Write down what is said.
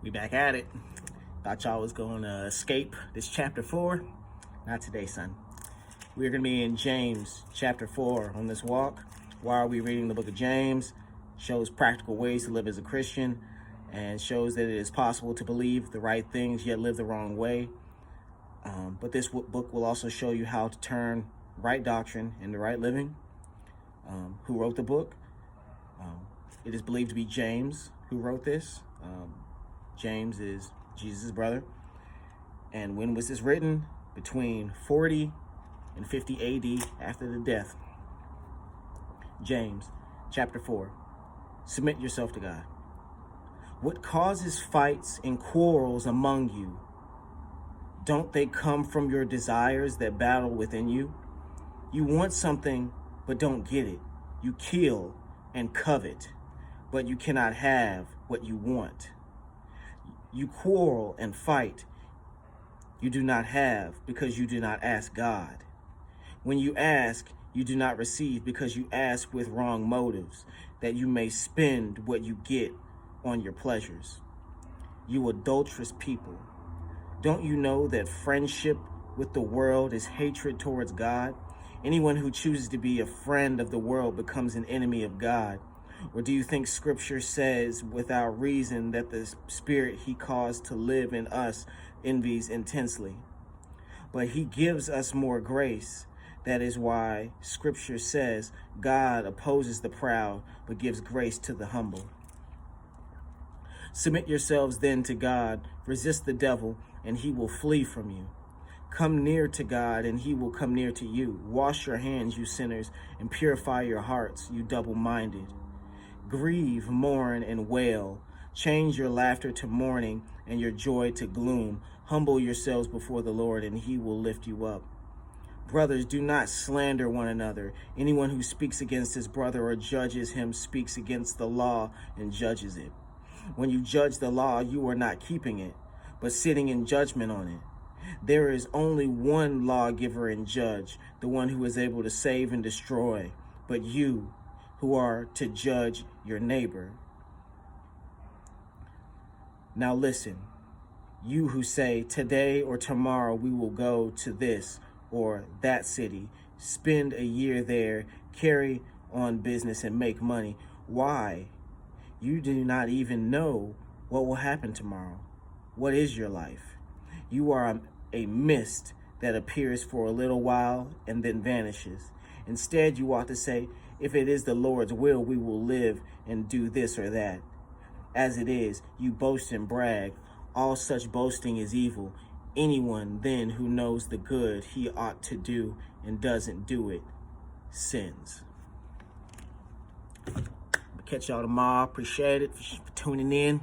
We back at it. Thought y'all was going to escape this chapter 4. Not today, son. We're going to be in James chapter 4 on this walk. Why are we reading the book of James? Shows practical ways to live as a Christian and shows that it is possible to believe the right things yet live the wrong way. But this book will also show you how to turn right doctrine into right living. Who wrote the book? It is believed to be James who wrote this. James is Jesus' brother. And when was this written? Between 40 and 50 AD, after the death. James chapter 4. Submit yourself to God. What causes fights and quarrels among you? Don't they come from your desires that battle within you? You want something, but don't get it. You kill and covet, but you cannot have what you want. You quarrel and fight. You do not have because you do not ask God. When you ask, you do not receive because you ask with wrong motives, that you may spend what you get on your pleasures. You adulterous people, don't you know that friendship with the world is hatred towards God? Anyone who chooses to be a friend of the world becomes an enemy of God. Or do you think Scripture says without reason that the Spirit he caused to live in us envies intensely? But he gives us more grace. That is why Scripture says God opposes the proud, but gives grace to the humble. Submit yourselves then to God, resist the devil, and he will flee from you. Come near to God, and he will come near to you. Wash your hands, you sinners, and purify your hearts, you double-minded. Grieve, mourn, and wail. Change your laughter to mourning and your joy to gloom. Humble yourselves before the Lord, and he will lift you up. Brothers, do not slander one another. Anyone who speaks against his brother or judges him speaks against the law and judges it. When you judge the law, you are not keeping it, but sitting in judgment on it. There is only one lawgiver and judge, the one who is able to save and destroy. But you, who are to judge your neighbor. Now listen, you who say, today or tomorrow we will go to this or that city, spend a year there, carry on business and make money. Why? You do not even know what will happen tomorrow. What is your life? You are a mist that appears for a little while and then vanishes. Instead, you ought to say, if it is the Lord's will, we will live and do this or that. As it is, you boast and brag. All such boasting is evil. Anyone then who knows the good he ought to do and doesn't do it sins. Catch y'all tomorrow. Appreciate it for tuning in.